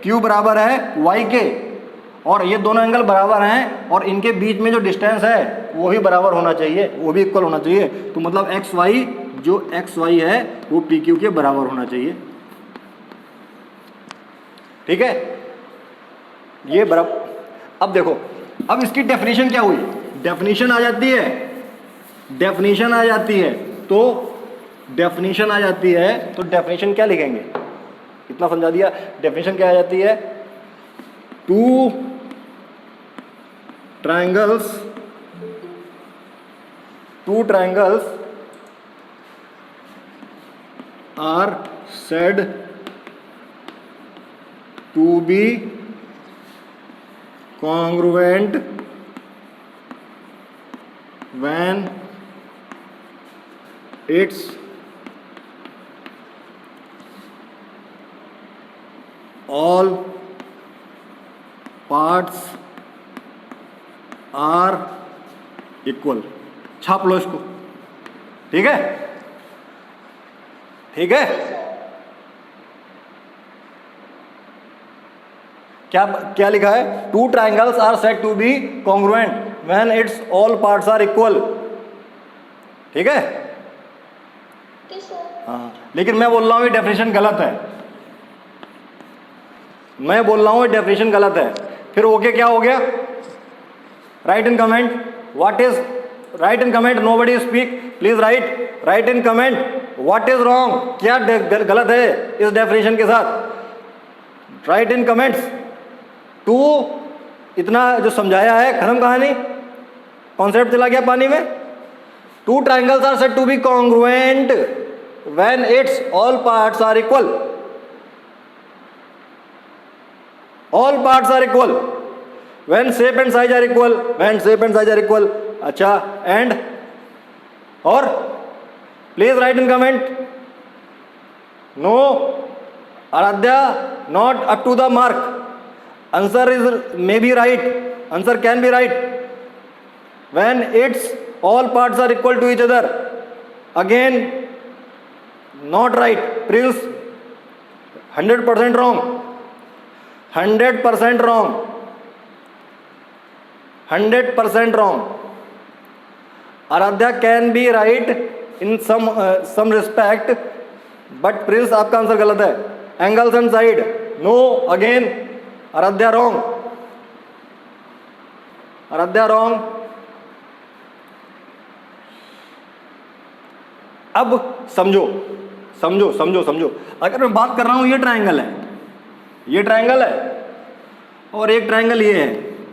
Q बराबर है y के, और ये दोनों एंगल बराबर हैं और इनके बीच में जो डिस्टेंस है वो भी बराबर होना चाहिए, वो भी इक्वल होना चाहिए। तो मतलब एक्स वाई, जो एक्स वाई है वो पी क्यू के बराबर होना चाहिए। ठीक है, ये बराबर। अब देखो, अब इसकी डेफिनेशन क्या हुई, डेफिनेशन आ जाती है, डेफिनेशन आ जाती है, तो डेफिनेशन आ जाती है तो डेफिनेशन क्या लिखेंगे, इतना समझा दिया। डेफिनेशन क्या आ जाती है, two triangles are said to be congruent when its all parts are equal। छाप लो इसको, ठीक है, ठीक है। क्या क्या लिखा है, two triangles are said to be congruent when its all parts are equal. ठीक है, हाँ, लेकिन मैं बोल रहा हूं ये डेफिनेशन गलत है, मैं बोल रहा हूं ये डेफिनेशन गलत है। फिर ओके क्या हो गया, right in comment what is, right in comment, nobody speak, please write in comment what is wrong, क्या गलत है इस डेफिनेशन के साथ, राइट इन कमेंट्स। टू, इतना जो समझाया है खत्म कहानी, कॉन्सेप्ट चला गया पानी में। Two triangles are said to be congruent when its all parts are equal, all parts are equal when shape and size are equal, when shape and size are equal. अच्छा, एंड और please write in comment, no, Aradhya not up to the mark, answer is may be right, answer can be right when its all parts are equal to each other, again not right, Prince 100% wrong, 100% wrong, 100% wrong। Aradhya can be right in some respect, but Prince आपका answer गलत है, angles and side, no, again Aradhya wrong, Aradhya wrong. अब समझो समझो समझो समझो, अगर मैं बात कर रहा हूं ये ट्रायंगल है, ये ट्रायंगल है और एक ट्रायंगल ये है,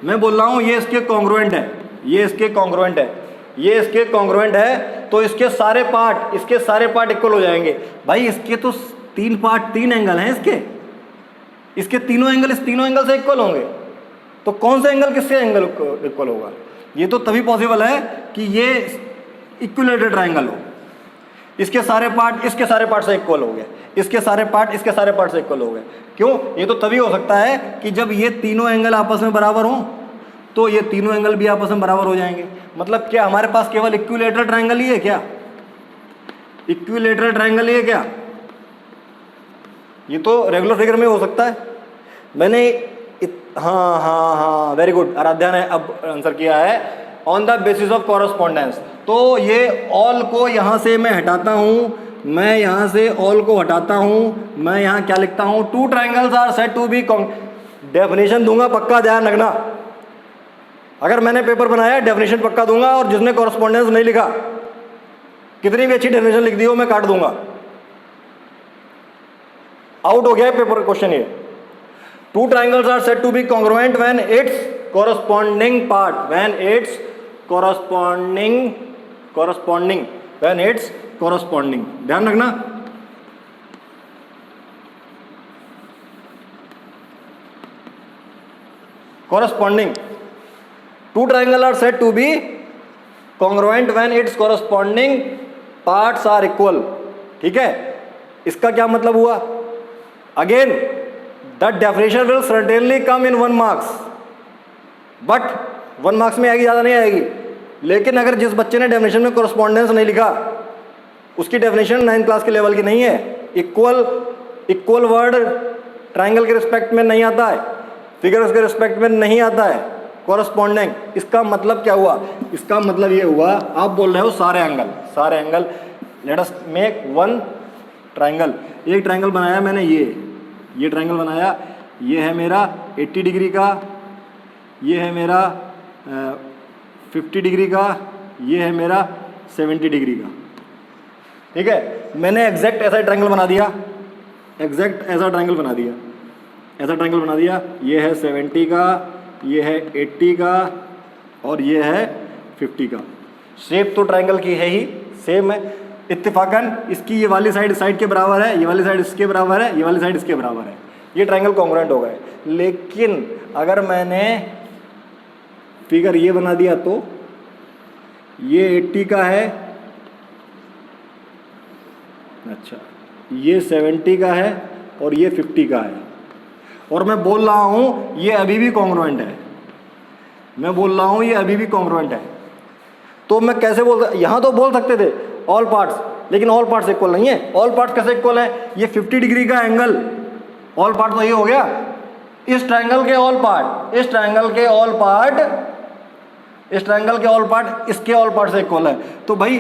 मैं बोल रहा हूं ये इसके कॉन्ग्रुएंट है, ये इसके कॉन्ग्रुएंट है, ये इसके कॉन्ग्रुएंट है, तो इसके सारे पार्ट इक्वल हो जाएंगे। भाई इसके तो तीन पार्ट, तीन एंगल हैं इसके तीनों एंगल इस तीनों एंगल से इक्वल होंगे, तो कौन सा एंगल किससे एंगल इक्वल होगा, ये तो तभी पॉसिबल है कि ये इक्विलेटरल ट्रायंगल हो, इसके सारे पार्ट इसके सारे पार्ट से इक्वल हो गए, इसके सारे पार्ट इसके सारे पार्ट से इक्वल हो गए। क्यों, ये तो तभी हो सकता है कि जब ये तीनों एंगल आपस में बराबर हों, तो ये तीनों एंगल भी आपस में बराबर हो जाएंगे। मतलब क्या हमारे पास केवल इक्विलेटरल ट्रायंगल ही है क्या, इक्विलेटरल ट्रायंगल ही है क्या, ये तो रेगुलर फिगर में हो सकता है। मैंने हाँ, वेरी गुड, आराध्या ने अब आंसर किया है, on the basis of correspondence. तो ये ऑल को यहाँ से मैं हटाता हूँ, मैं यहाँ से ऑल को हटाता हूँ, मैं यहाँ क्या लिखता हूँ, two triangles are said to be, definition दूंगा पक्का, ध्यान रखना, अगर मैंने पेपर बनाया डेफिनेशन पक्का दूंगा, और जिसने कॉरस्पॉन्डेंस नहीं लिखा, कितनी भी अच्छी डेफिनेशन लिख दी हो, मैं काट दूंगा, आउट हो गया है पेपर क्वेश्चन ये। Two triangles are said to be congruent when its corresponding part, when its corresponding, when its corresponding, ध्यान रखना। Corresponding, two triangle are said to be congruent when its corresponding parts are equal. ठीक है, इसका क्या मतलब हुआ, again the definition will certainly come in 1 marks, but 1 marks में आएगी, ज़्यादा नहीं आएगी। लेकिन अगर जिस बच्चे ने डेफिनेशन में कॉरस्पॉन्डेंस नहीं लिखा, उसकी डेफिनेशन 9th क्लास के लेवल की नहीं है। इक्वल वर्ड ट्राइंगल के रिस्पेक्ट में नहीं आता है, फिगर्स के रिस्पेक्ट में नहीं आता है कॉरस्पॉन्डिंग। इसका मतलब क्या हुआ? इसका मतलब ये हुआ, आप बोल रहे हो सारे angle, let us make one triangle. एक ट्राइंगल बनाया मैंने, ये ट्राइंगल बनाया, ये है मेरा 80 डिग्री का, ये है मेरा 50 डिग्री का, ये है मेरा 70 डिग्री का। ठीक है, मैंने एग्जैक्ट ऐसा ट्राइंगल बना दिया, ऐसा ट्राइंगल बना दिया। ये है 70 का, ये है 80 का और ये है 50 का। शेप तो ट्राइंगल की है ही, सेम है। इत्तेफाकन इसकी ये वाली साइड के बराबर है, ये वाली साइड इसके बराबर है, ये वाली साइड इसके बराबर है। ये ट्राइंगल कॉन्ग्रुएंट हो गए। लेकिन अगर मैंने फिगर ये बना दिया तो ये 80 का है, अच्छा ये 70 का है और ये 50 का है, और मैं बोल रहा हूं ये अभी भी कॉन्ग्रुएंट है, तो मैं कैसे यहां तो बोल सकते थे ऑल पार्ट्स, लेकिन ऑल पार्ट्स इक्वल नहीं है। ऑल पार्ट्स कैसे इक्वल है? ये 50 डिग्री का एंगल, ऑल पार्ट तो ये हो गया। इस ट्राइंगल के ऑल पार्ट इसके ऑल पार्ट से इक्वल है। तो भाई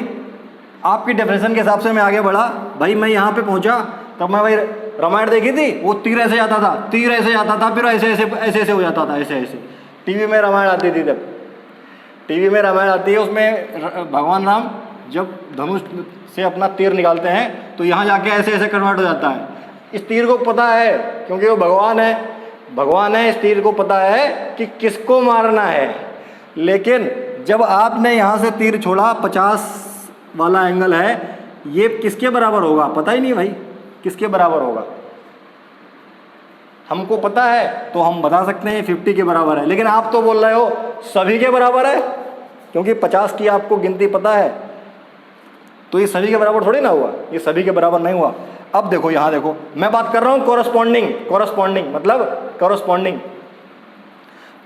आपकी डेफिनेशन के हिसाब से मैं आगे बढ़ा, भाई मैं यहाँ पे पहुँचा, तब मैं भाई रामायण देखी थी, वो तीर ऐसे जाता था, फिर ऐसे हो जाता था, ऐसे। टीवी में रामायण आती थी, जब टीवी में रामायण आती है, उसमें भगवान राम जब धनुष से अपना तीर निकालते हैं तो यहाँ जाके ऐसे कन्वर्ट हो जाता है। इस तीर को पता है, क्योंकि वो भगवान है, इस तीर को पता है कि किसको मारना है। लेकिन जब आपने यहाँ से तीर छोड़ा, 50 वाला एंगल है, ये किसके बराबर होगा? पता ही नहीं भाई किसके बराबर होगा। हमको पता है तो हम बता सकते हैं 50 के बराबर है, लेकिन आप तो बोल रहे हो सभी के बराबर है, क्योंकि 50 की आपको गिनती पता है, तो ये सभी के बराबर थोड़ी ना हुआ, ये सभी के बराबर नहीं हुआ। अब देखो, यहाँ देखो, मैं बात कर रहा हूँ कॉरस्पॉन्डिंग मतलब कॉरस्पॉन्डिंग।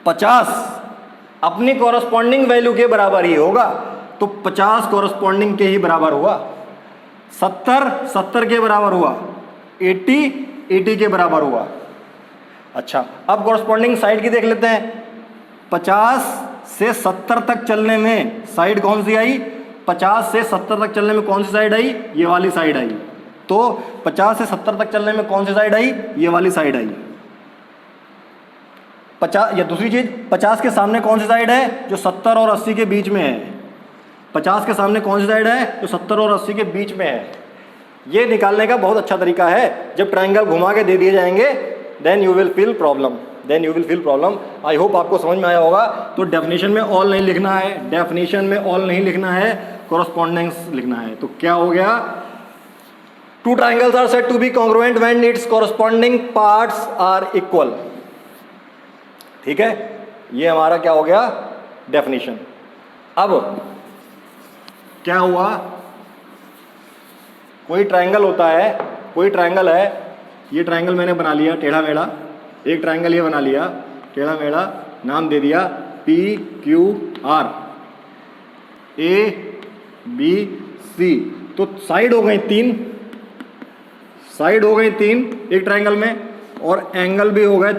50 अपनी कॉरस्पॉन्डिंग वैल्यू के बराबर ही होगा, तो 50 कॉरस्पॉन्डिंग के ही बराबर हुआ। 70 के बराबर हुआ, 80 के बराबर हुआ। अच्छा, अब कॉरस्पॉन्डिंग साइड की देख लेते हैं। 50 से 70 तक चलने में साइड कौन सी आई? 50 से 70 तक चलने में कौन सी साइड आई? ये वाली साइड आई। तो 50 से 70 तक चलने में कौन सी साइड आई? ये वाली साइड आई। 50 या दूसरी चीज, 50 के सामने कौन सी साइड है? जो 70 और 80 के बीच में है। 50 के सामने कौन सी साइड है? जो 70 और 80 के बीच में है। ये निकालने का बहुत अच्छा तरीका है। जब ट्राइंगल घुमा के दे दिए जाएंगे, then you will feel problem. I hope आपको समझ में आया होगा। तो डेफिनेशन में ऑल नहीं लिखना है, कॉरस्पॉन्डेंस लिखना है। तो क्या हो गया? Two triangles are said to be congruent when its corresponding parts are equal. ठीक है, ये हमारा क्या हो गया? डेफिनेशन। अब क्या हुआ? कोई ट्राइंगल होता है, कोई ट्राइंगल है, ये ट्राइंगल मैंने बना लिया टेढ़ा मेढ़ा, एक ट्राइंगल ये बना लिया टेढ़ा मेढ़ा, नाम दे दिया PQR ABC। तो साइड हो गई तीन एक ट्राइंगल में, और एंगल भी हो गए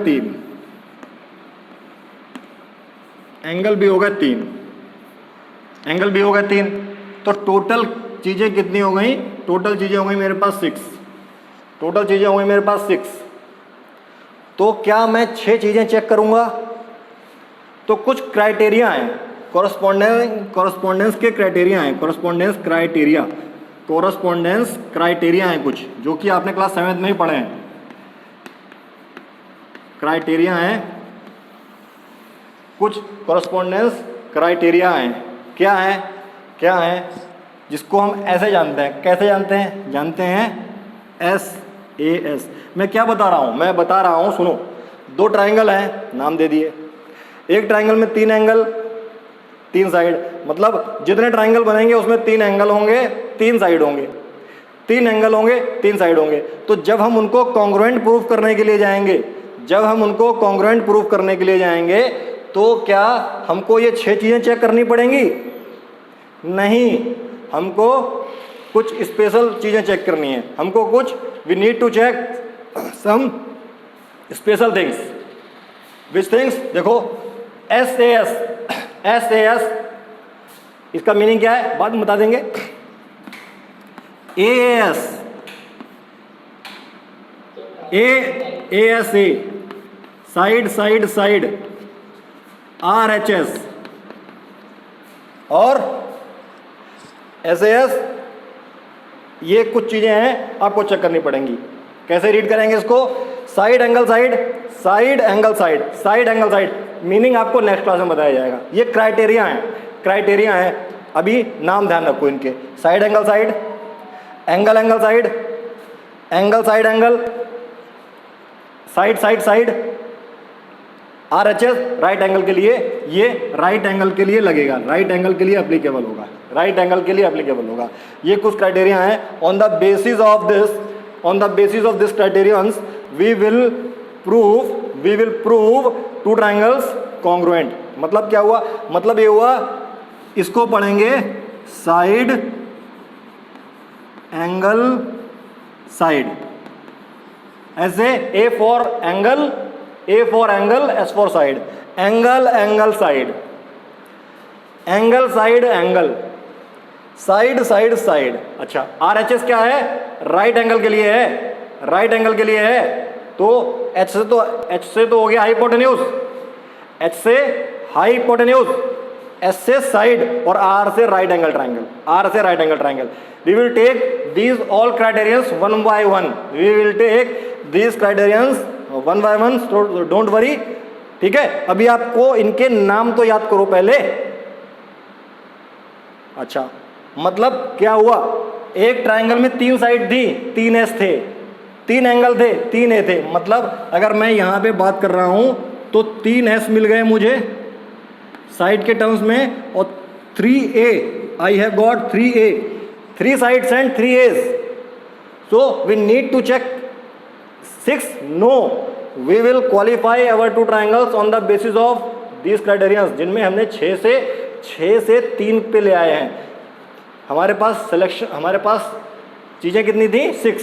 तीन, तो टोटल चीज़ें कितनी हो गई? टोटल चीज़ें हो गई मेरे पास 6। तो क्या मैं 6 चीज़ें चेक करूंगा? तो कुछ क्राइटेरिया हैं, कॉरस्पॉन्डेंस के क्राइटेरिया हैं, कॉरस्पॉन्डेंस क्राइटेरिया हैं कुछ, जो कि आपने क्लास 7 में ही पढ़े हैं। क्राइटेरिया हैं कुछ, कॉरस्पॉन्डेंस क्राइटेरिया हैं। क्या है? जिसको हम ऐसे जानते हैं। कैसे जानते हैं? SAS। मैं क्या बता रहा हूँ? मैं बता रहा हूँ, सुनो। 2 ट्राइंगल हैं, नाम दे दिए। एक ट्राइंगल में 3 एंगल, 3 साइड, मतलब जितने ट्राइंगल बनेंगे उसमें 3 एंगल होंगे, 3 साइड होंगे, 3 एंगल होंगे, 3 साइड होंगे। तो जब हम उनको कॉन्ग्रुएंट प्रूफ करने के लिए जाएंगे, तो क्या हमको ये 6 चीज़ें चेक करनी पड़ेंगी? नहीं, हमको कुछ स्पेशल चीज़ें चेक करनी है। हमको कुछ we need to check some special things, which things, देखो SAS, SAS इसका मीनिंग क्या है बाद में बता देंगे। AAS, ASA side side side, RHS और SAS, ये कुछ चीजें हैं आपको चेक करनी पड़ेंगी। कैसे रीड करेंगे इसको? Side angle side, side angle side, side angle side, meaning आपको नेक्स्ट क्लास में बताया जाएगा। ये क्राइटेरिया है, क्राइटेरिया है, अभी नाम ध्यान रखो इनके। Side angle side, angle angle side, angle side angle, side side side, RHS right angle के लिए, ये राइट एंगल के लिए लगेगा, राइट एंगल के लिए एप्लीकेबल होगा, राइट एंगल के लिए एप्लीकेबल होगा। ये कुछ क्राइटेरिया हैं। On the basis of this, on the basis of this criterions we will prove two triangles congruent. मतलब क्या हुआ? मतलब ये हुआ, इसको पढ़ेंगे साइड एंगल साइड, ऐसे A for angle, A for angle, S for side, angle angle side, angle side angle, side side side. अच्छा, RHS क्या है? राइट एंगल के लिए है, राइट एंगल के लिए है। तो H से तो हो गया हाइपोटेन्यूज, H से हाइपोटेन्यूज, S से साइड और R से राइट एंगल ट्रायंगल, R से right angle triangle. We will take these all criterions one by one, we will take these criterions one by one, don't worry. ठीक है, अभी आपको इनके नाम तो याद करो पहले। अच्छा, मतलब क्या हुआ? एक ट्रायंगल में 3 साइड थी, 3 एस थे, 3 एंगल थे, 3 ए थे। मतलब अगर मैं यहां पे बात कर रहा हूं तो 3 एस मिल गए मुझे साइड के टर्म्स में, और 3A, I have got 3A, 3 sides and 3 edge. So we need to check 6, no, we will qualify our 2 triangles on the basis of these criterions, जिनमें हमने 6 से 3 पे ले आए हैं। हमारे पास सिलेक्शन, हमारे पास चीज़ें कितनी थी? 6।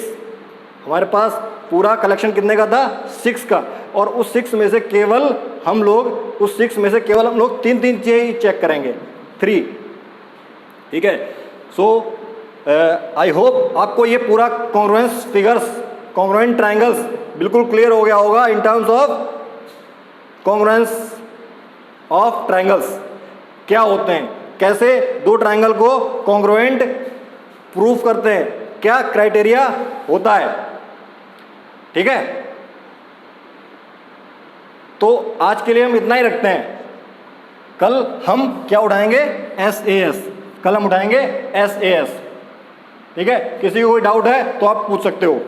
हमारे पास पूरा कलेक्शन कितने का था? 6 का। और उस 6 में से केवल हम लोग, उस 6 में से केवल हम लोग 3 चीज़ें ही चेक करेंगे, 3। ठीक है। सो आई होप आपको ये पूरा कॉन्ग्रुएंस फिगर्स, कॉन्ग्रुएंट ट्रायंगल्स बिल्कुल क्लियर हो गया होगा in terms of congruence of triangles क्या होते हैं, कैसे 2 ट्रायंगल को कॉन्ग्रुएंट प्रूफ करते हैं, क्या क्राइटेरिया होता है। ठीक है, तो आज के लिए हम इतना ही रखते हैं। कल हम क्या उठाएंगे? SAS, कल हम उठाएंगे SAS। ठीक है, किसी को कोई डाउट है तो आप पूछ सकते हो।